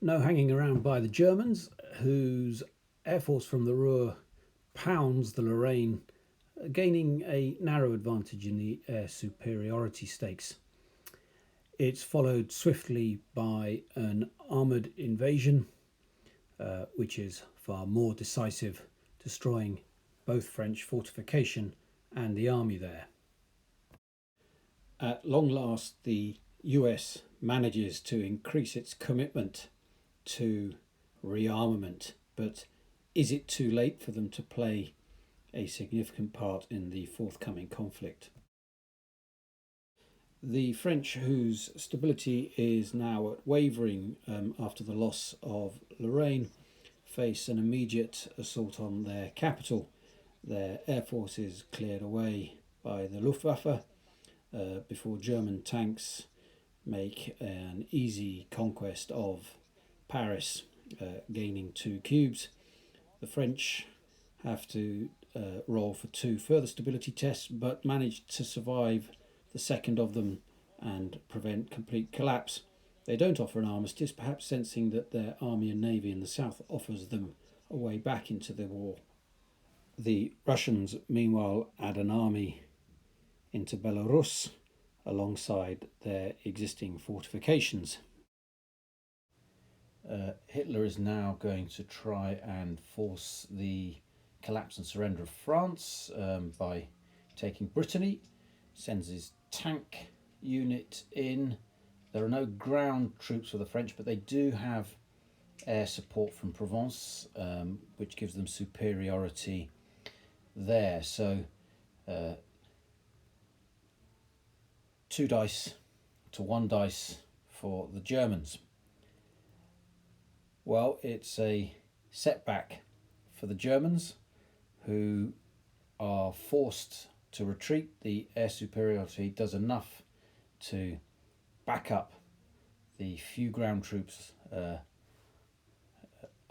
No hanging around by the Germans, whose air force from the Ruhr pounds the Lorraine, gaining a narrow advantage in the air superiority stakes. It's followed swiftly by an armoured invasion, which is far more decisive, destroying both French fortification and the army there. At long last, the US manages to increase its commitment to rearmament, but is it too late for them to play a significant part in the forthcoming conflict? The French, whose stability is now wavering after the loss of Lorraine, face an immediate assault on their capital. Their air force is cleared away by the Luftwaffe before German tanks make an easy conquest of Paris, gaining 2 cubes. The French have to roll for 2 further stability tests, but manage to survive the second of them and prevent complete collapse. They don't offer an armistice, perhaps sensing that their army and navy in the south offers them a way back into the war. The Russians, meanwhile, add an army into Belarus alongside their existing fortifications. Hitler is now going to try and force the collapse and surrender of France by taking Brittany, sends his tank unit in. There are no ground troops for the French, but they do have air support from Provence, which gives them superiority there. So 2 dice to 1 dice for the Germans. Well, it's a setback for the Germans, who are forced to retreat. The air superiority does enough to back up the few ground troops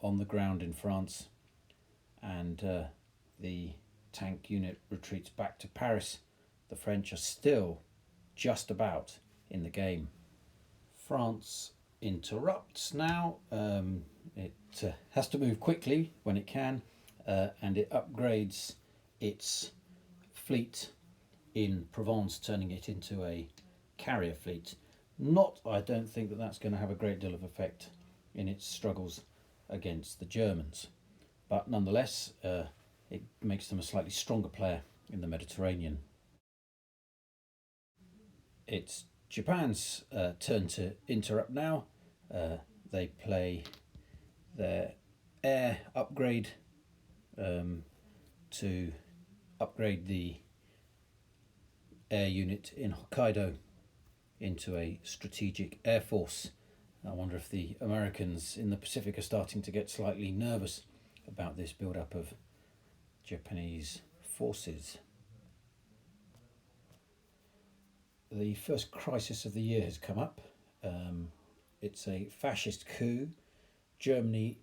on the ground in France, and the tank unit retreats back to Paris. The French are still just about in the game. France interrupts now. It has to move quickly when it can, and it upgrades its fleet in Provence, turning it into a carrier fleet. I don't think that that's going to have a great deal of effect in its struggles against the Germans, but nonetheless it makes them a slightly stronger player in the Mediterranean. It's Japan's turn to interrupt now. They play their air upgrade to upgrade the air unit in Hokkaido into a strategic air force. I wonder if the Americans in the Pacific are starting to get slightly nervous about this build-up of Japanese forces. The first crisis of the year has come up. It's a fascist coup. Germany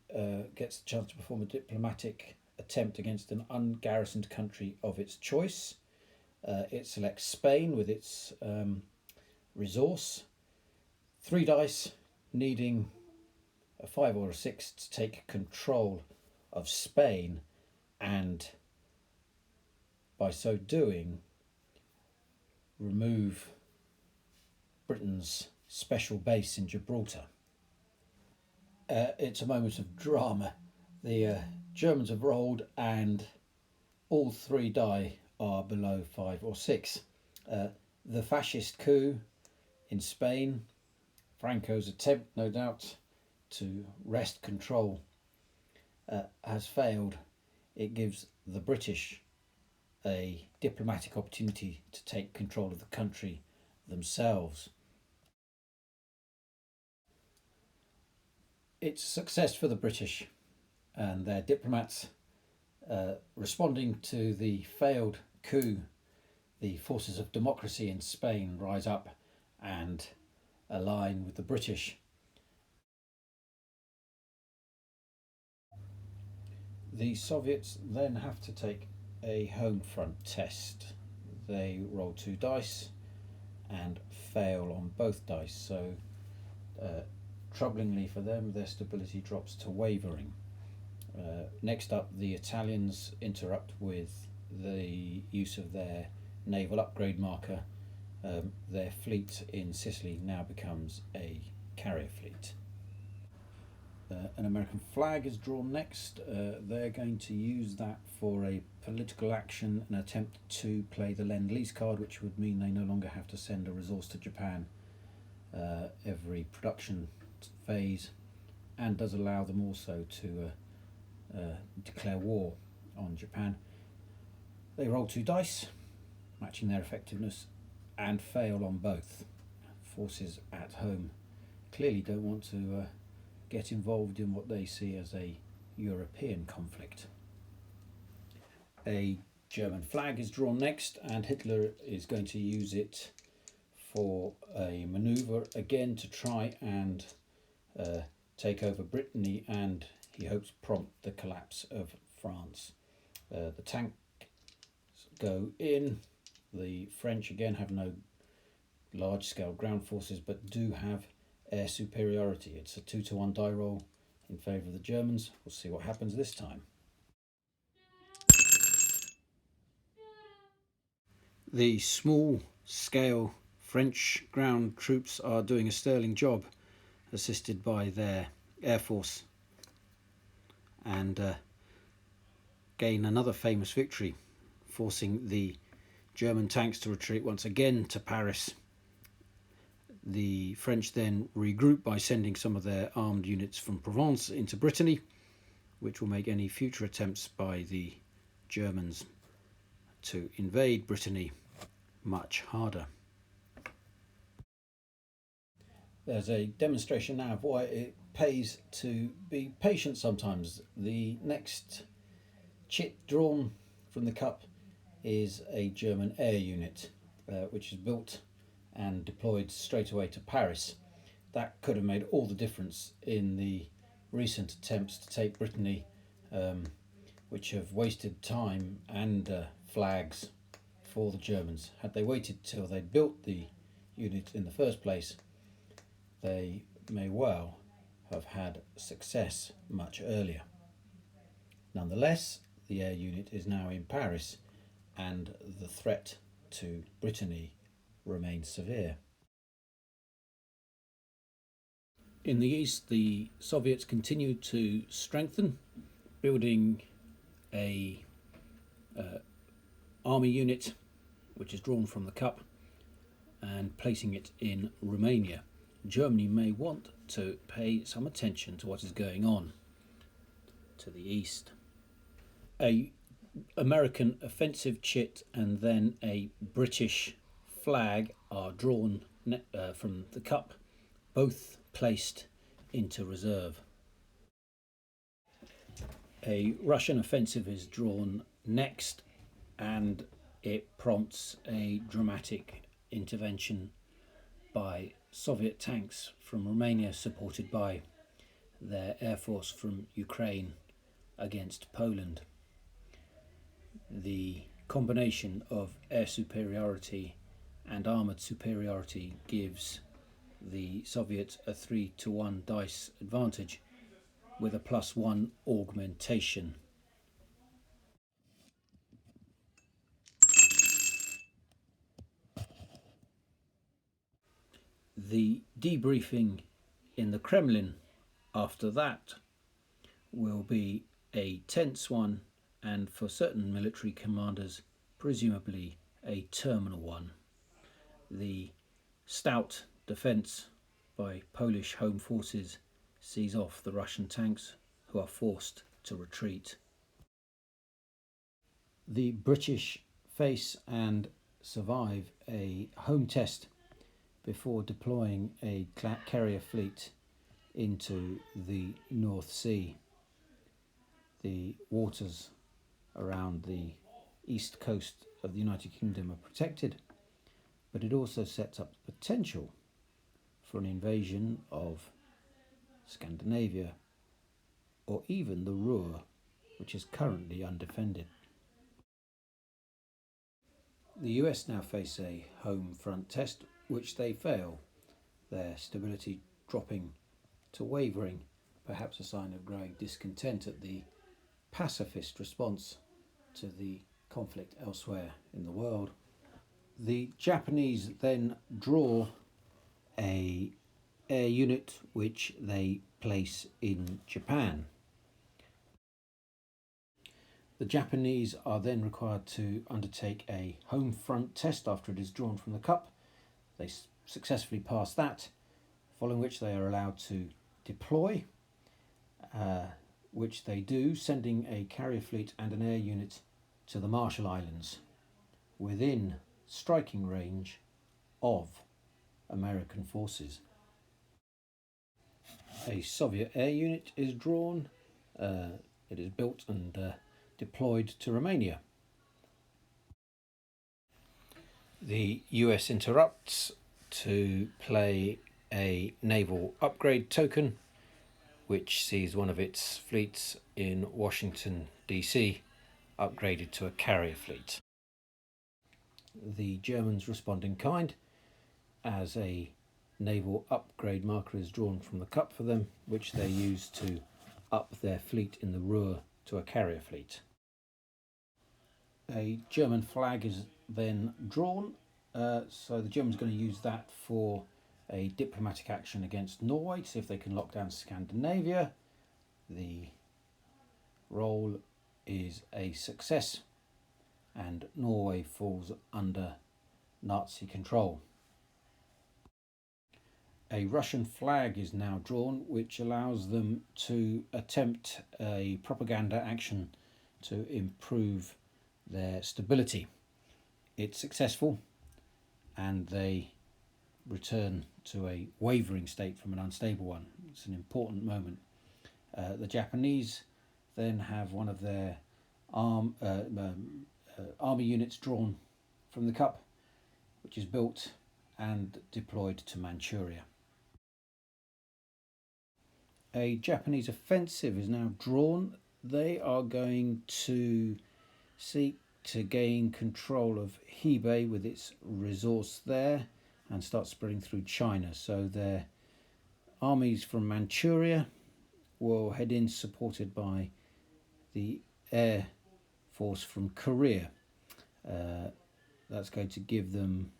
gets the chance to perform a diplomatic attempt against an ungarrisoned country of its choice. It selects Spain with its resource. 3 dice, needing a 5 or a 6 to take control of Spain, and by so doing remove Britain's special base in Gibraltar. It's a moment of drama. The Germans have rolled and all 3 die are below 5 or 6. The fascist coup in Spain, Franco's attempt, no doubt, to wrest control has failed. It gives the British a diplomatic opportunity to take control of the country themselves. It's a success for the British and their diplomats. Responding to the failed coup, the forces of democracy in Spain rise up and align with the British. The Soviets then have to take a home front test. They roll 2 dice and fail on both dice, so troublingly for them, their stability drops to wavering. Next up, the Italians interrupt with the use of their naval upgrade marker. Their fleet in Sicily now becomes a carrier fleet. An American flag is drawn next. They're going to use that for a political action, an attempt to play the Lend-Lease card, which would mean they no longer have to send a resource to Japan every production phase, and does allow them also to declare war on Japan. They roll 2 dice, matching their effectiveness, and fail on both. Forces at home clearly don't want to get involved in what they see as a European conflict. A German flag is drawn next, and Hitler is going to use it for a manoeuvre again to try and take over Brittany, and he hopes prompt the collapse of France. The tanks go in. The French again have no large-scale ground forces, but do have air superiority. It's a 2-to-1 die roll in favour of the Germans. We'll see what happens this time. The small-scale French ground troops are doing a sterling job, assisted by their air force, and gain another famous victory, forcing the German tanks to retreat once again to Paris. The French then regroup by sending some of their armed units from Provence into Brittany, which will make any future attempts by the Germans to invade Brittany much harder. There's a demonstration now of why it pays to be patient sometimes. The next chit drawn from the cup is a German air unit, which is built and deployed straight away to Paris. That could have made all the difference in the recent attempts to take Brittany, which have wasted time and flags for the Germans. Had they waited till they built the unit in the first place, they may well have had success much earlier. Nonetheless, the air unit is now in Paris, and the threat to Brittany remains severe. In the east, the Soviets continued to strengthen, building a army unit which is drawn from the cup and placing it in Romania. Germany may want to pay some attention to what is going on to the east. A American offensive chit and then a British flag are drawn from the cup, both placed into reserve. A Russian offensive is drawn next, and it prompts a dramatic intervention by Soviet tanks from Romania, supported by their air force from Ukraine, against Poland. The combination of air superiority and armoured superiority gives the Soviets a 3-to-1 dice advantage with a +1 augmentation. The debriefing in the Kremlin after that will be a tense one, and for certain military commanders, presumably a terminal one. The stout defence by Polish home forces sees off the Russian tanks, who are forced to retreat. The British face and survive a home test before deploying a carrier fleet into the North Sea. The waters around the east coast of the United Kingdom are protected, but it also sets up the potential for an invasion of Scandinavia, or even the Ruhr, which is currently undefended. The US now face a home front test, which they fail, their stability dropping to wavering, perhaps a sign of growing discontent at the pacifist response to the conflict elsewhere in the world. The Japanese then draw a air unit which they place in Japan. The Japanese are then required to undertake a home front test after it is drawn from the cup. They successfully pass that, following which they are allowed to deploy, which they do, sending a carrier fleet and an air unit to the Marshall Islands within striking range of American forces. A Soviet air unit is drawn. It is built and deployed to Romania. The US interrupts to play a naval upgrade token, which sees one of its fleets in Washington, D.C. upgraded to a carrier fleet. The Germans respond in kind as a naval upgrade marker is drawn from the cup for them, which they use to up their fleet in the Ruhr to a carrier fleet. A German flag is then drawn, so the Germans are going to use that for a diplomatic action against Norway to see if they can lock down Scandinavia. The roll is a success and Norway falls under Nazi control. A Russian flag is now drawn, which allows them to attempt a propaganda action to improve their stability. It's successful and they return to a wavering state from an unstable one. It's an important moment. The Japanese then have one of their army units drawn from the cup, which is built and deployed to Manchuria. A Japanese offensive is now drawn. They are going to seek to gain control of Hebei with its resource there and start spreading through China. So their armies from Manchuria will head in, supported by the air force from Korea. That's going to give them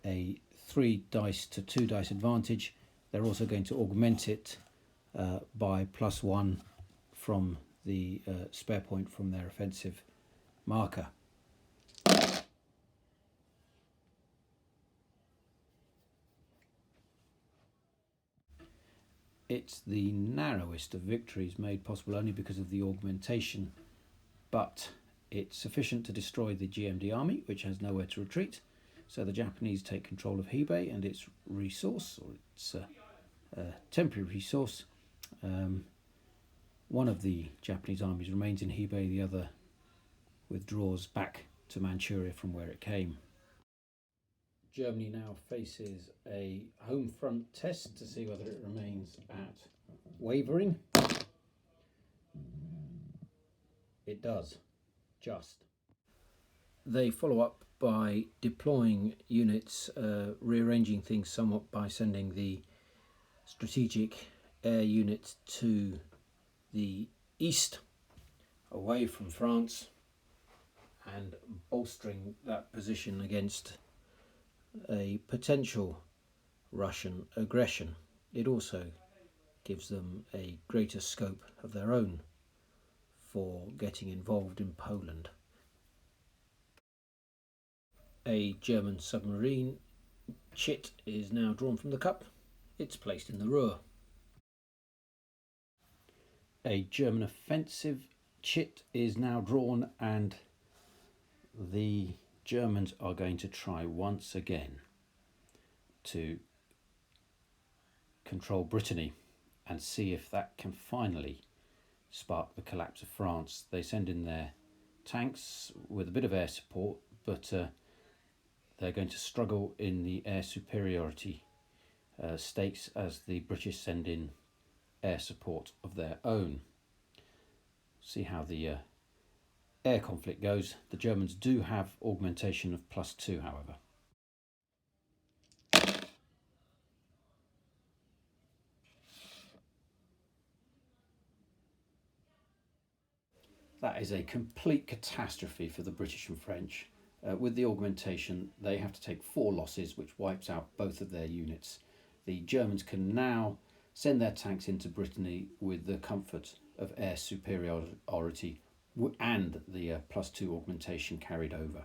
a 3 dice to 2 dice advantage. They're also going to augment it by +1 from the spare point from their offensive marker. It's the narrowest of victories, made possible only because of the augmentation, but it's sufficient to destroy the GMD army, which has nowhere to retreat. So the Japanese take control of Hebei and its resource, or its temporary resource. One of the Japanese armies remains in Hebei, the other withdraws back to Manchuria from where it came. Germany now faces a home front test to see whether it remains at wavering. It does, just. They follow up by deploying units, rearranging things somewhat by sending the strategic air unit to the east, away from France, and bolstering that position against a potential Russian aggression. It also gives them a greater scope of their own for getting involved in Poland. A German submarine chit is now drawn from the cup. It's placed in the Ruhr. A German offensive chit is now drawn, and the Germans are going to try once again to control Brittany and see if that can finally spark the collapse of France. They send in their tanks with a bit of air support, but they're going to struggle in the air superiority stakes as the British send in air support of their own. See how the air conflict goes. The Germans do have augmentation of +2, however. That is a complete catastrophe for the British and French. With the augmentation, they have to take 4 losses, which wipes out both of their units. The Germans can now send their tanks into Brittany with the comfort of air superiority and the +2 augmentation carried over.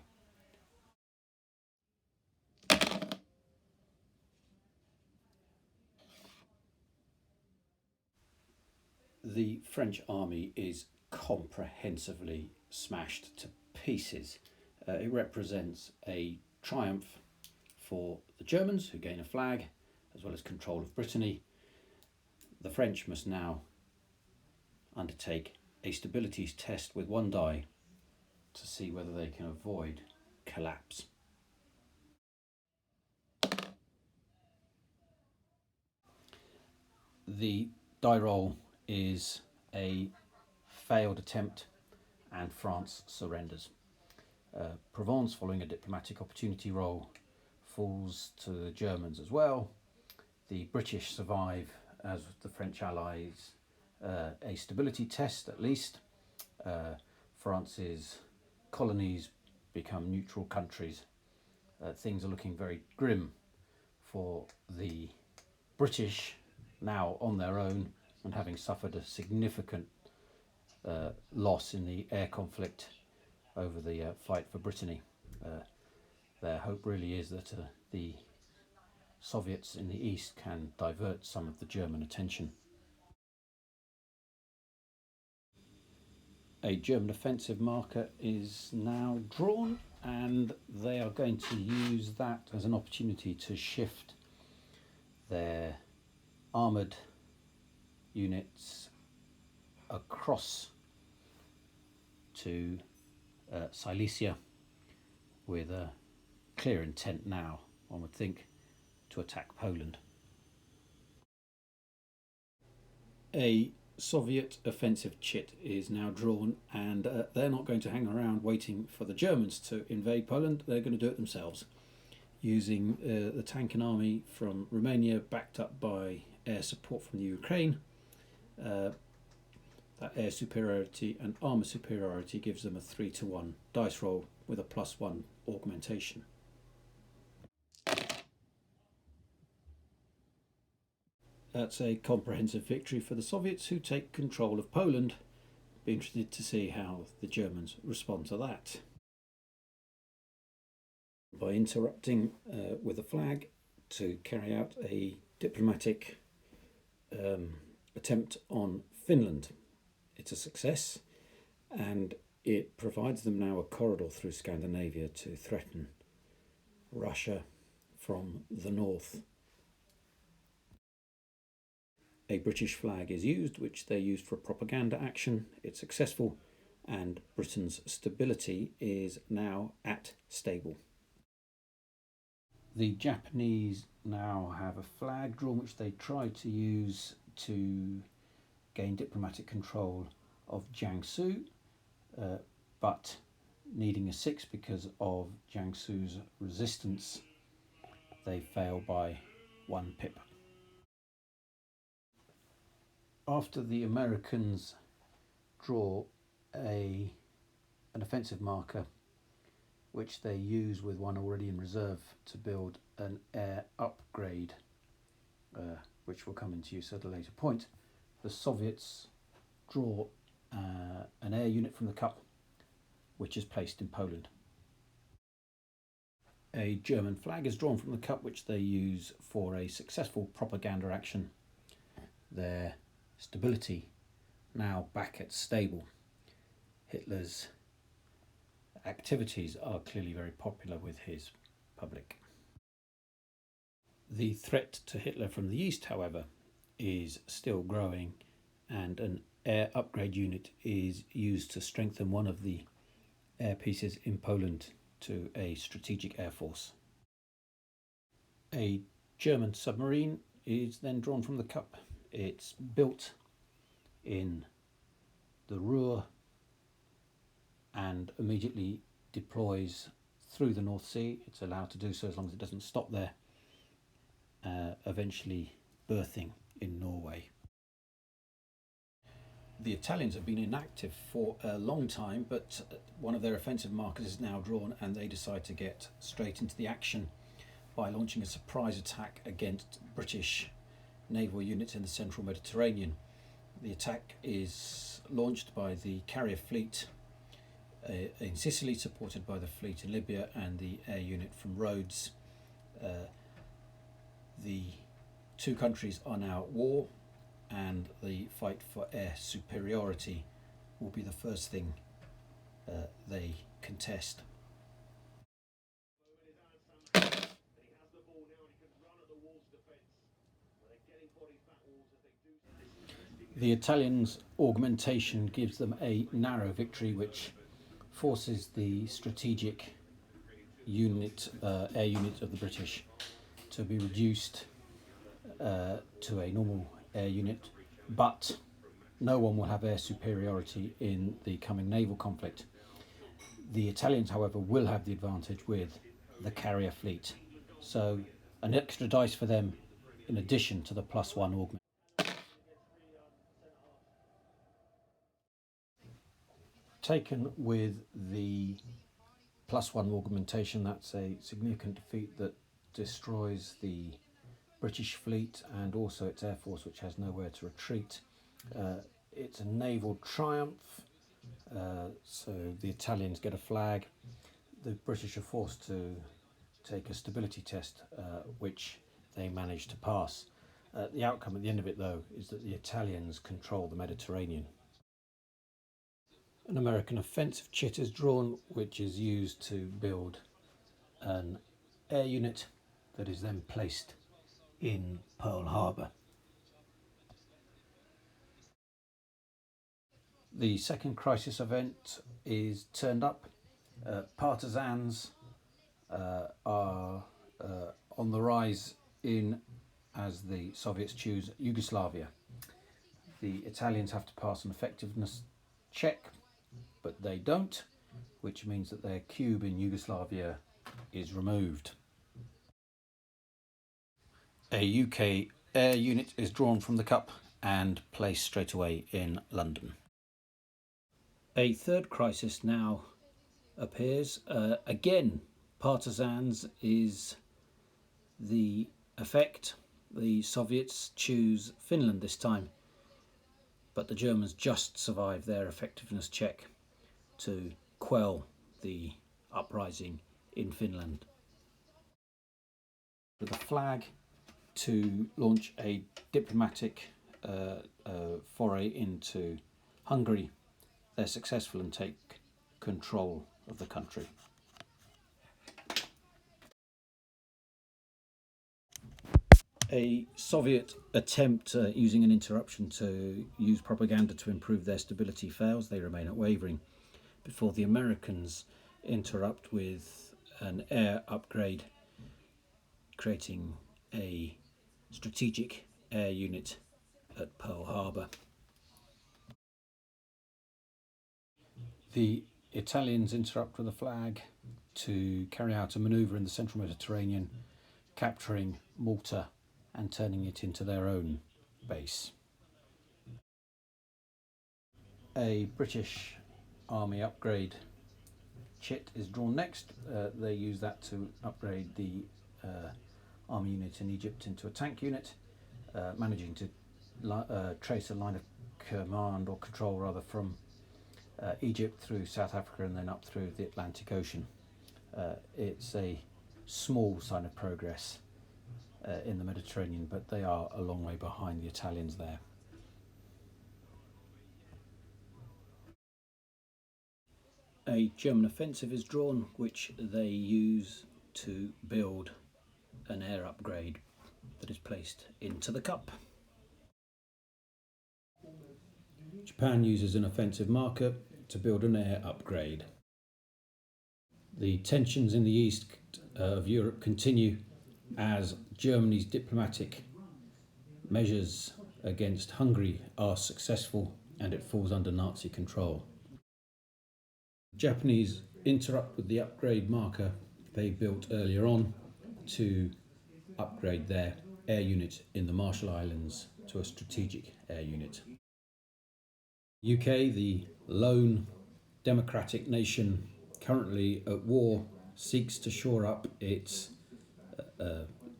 The French army is comprehensively smashed to pieces. It represents a triumph for the Germans, who gain a flag, as well as control of Brittany. The French must now undertake a stabilities test with 1 die to see whether they can avoid collapse. The die roll is a failed attempt and France surrenders. Provence, following a diplomatic opportunity roll, falls to the Germans as well. The British survive as the French allies a stability test at least. France's colonies become neutral countries. Things are looking very grim for the British, now on their own and having suffered a significant loss in the air conflict over the fight for Brittany. Their hope really is that the Soviets in the east can divert some of the German attention. A German offensive marker is now drawn, and they are going to use that as an opportunity to shift their armoured units across to Silesia with a clear intent now, one would think, to attack Poland. A Soviet offensive chit is now drawn, and they're not going to hang around waiting for the Germans to invade Poland. They're going to do it themselves, using the tank and army from Romania, backed up by air support from the Ukraine. That air superiority and armour superiority gives them a 3-to-1 dice roll with a +1 augmentation. That's a comprehensive victory for the Soviets, who take control of Poland. Be interested to see how the Germans respond to that. By interrupting with a flag to carry out a diplomatic attempt on Finland. It's a success, and it provides them now a corridor through Scandinavia to threaten Russia from the north. A British flag is used, which they used for propaganda action. It's successful, and Britain's stability is now at stable. The Japanese now have a flag drawn, which they tried to use to gain diplomatic control of Jiangsu, but needing a 6 because of Jiangsu's resistance, they fail by 1 pip. After the Americans draw an offensive marker, which they use with 1 already in reserve to build an air upgrade, which will come into use at a later point, the Soviets draw an air unit from the Cup, which is placed in Poland. A German flag is drawn from the Cup, which they use for a successful propaganda action. Their stability now back at stable. Hitler's activities are clearly very popular with his public. The threat to Hitler from the east, however, is still growing, and an air upgrade unit is used to strengthen one of the air pieces in Poland to a strategic air force. A German submarine is then drawn from the Cup. It's built in the Ruhr and immediately deploys through the North Sea. It's allowed to do so as long as it doesn't stop there, eventually berthing in Norway. The Italians have been inactive for a long time, but one of their offensive markers is now drawn, and they decide to get straight into the action by launching a surprise attack against British naval units in the central Mediterranean. The attack is launched by the carrier fleet in Sicily, supported by the fleet in Libya and the air unit from Rhodes. The two countries are now at war, and the fight for air superiority will be the first thing they contest. The Italians' augmentation gives them a narrow victory, which forces the strategic unit, air unit of the British, to be reduced to a normal air unit, but no one will have air superiority in the coming naval conflict. The Italians, however, will have the advantage with the carrier fleet, so an extra dice for them in addition to the +1 augment. Taken with the +1 augmentation, that's a significant defeat that destroys the British fleet and also its air force, which has nowhere to retreat. It's a naval triumph, so the Italians get a flag. The British are forced to take a stability test, which they manage to pass. The outcome at the end of it, though, is that the Italians control the Mediterranean. An American offensive chit is drawn, which is used to build an air unit that is then placed in Pearl Harbor. The second crisis event is turned up. Partisans are on the rise as the Soviets choose Yugoslavia. The Italians have to pass an effectiveness check, but they don't, which means that their cube in Yugoslavia is removed. A UK air unit is drawn from the cup and placed straight away in London. A third crisis now appears. Again, partisans is the effect. The Soviets choose Finland this time, but the Germans just survive their effectiveness check to quell the uprising in Finland. With a flag to launch a diplomatic foray into Hungary, they're successful and take control of the country. A Soviet attempt using an interruption to use propaganda to improve their stability fails. They remain at wavering before the Americans interrupt with an air upgrade, creating a strategic air unit at Pearl Harbor. The Italians interrupt with a flag to carry out a manoeuvre in the central Mediterranean, capturing Malta and turning it into their own base. A British Army upgrade chit is drawn next. They use that to upgrade the army unit in Egypt into a tank unit, managing to trace a line of command or control rather from Egypt through South Africa and then up through the Atlantic Ocean. It's a small sign of progress in the Mediterranean, but they are a long way behind the Italians there. A German offensive is drawn, which they use to build an air upgrade that is placed into the cup. Japan uses an offensive marker to build an air upgrade. The tensions in the east of Europe continue as Germany's diplomatic measures against Hungary are successful and it falls under Nazi control. Japanese interrupt with the upgrade marker they built earlier on to upgrade their air unit in the Marshall Islands to a strategic air unit. UK, the lone democratic nation currently at war, seeks to shore up its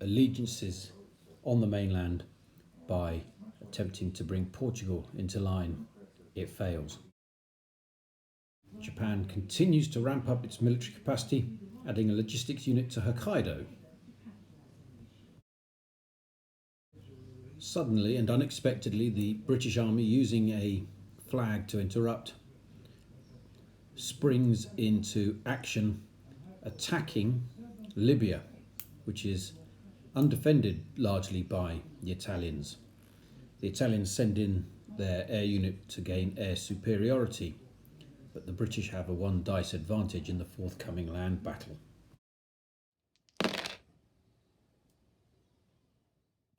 allegiances on the mainland by attempting to bring Portugal into line. It fails. Japan continues to ramp up its military capacity, adding a logistics unit to Hokkaido. Suddenly and unexpectedly, the British Army, using a flag to interrupt, springs into action, attacking Libya, which is undefended largely by the Italians. The Italians send in their air unit to gain air superiority, but the British have a one dice advantage in the forthcoming land battle.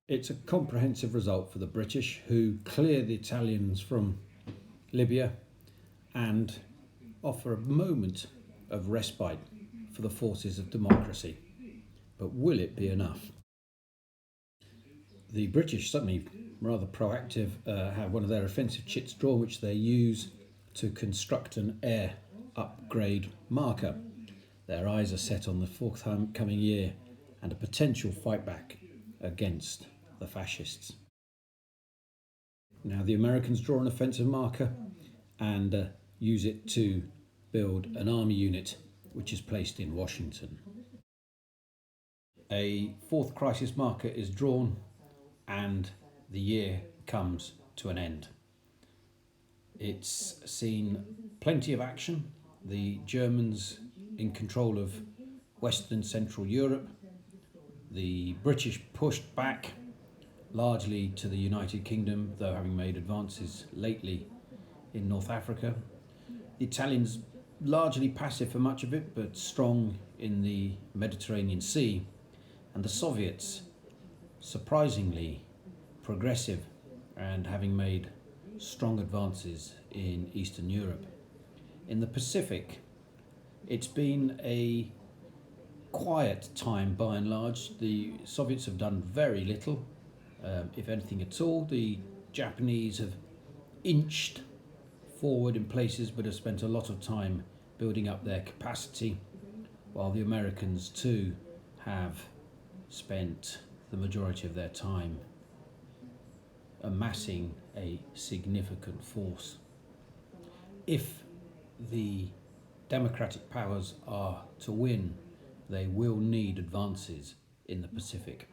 It's a comprehensive result for the British, who clear the Italians from Libya and offer a moment of respite for the forces of democracy. But will it be enough? The British, suddenly rather proactive, have one of their offensive chits drawn, which they use to construct an air upgrade marker. Their eyes are set on the forthcoming year and a potential fight back against the fascists. Now the Americans draw an offensive marker and use it to build an army unit which is placed in Washington. A fourth crisis marker is drawn and the year comes to an end. It's seen plenty of action. The Germans in control of Western and Central Europe. The British pushed back largely to the United Kingdom, though having made advances lately in North Africa. The Italians largely passive for much of it, but strong in the Mediterranean Sea. And the Soviets surprisingly progressive and having made strong advances in Eastern Europe. In the Pacific, it's been a quiet time by and large. The Soviets have done very little, if anything at all. The Japanese have inched forward in places but have spent a lot of time building up their capacity, while the Americans too have spent the majority of their time amassing a significant force. If the democratic powers are to win, they will need advances in the Pacific.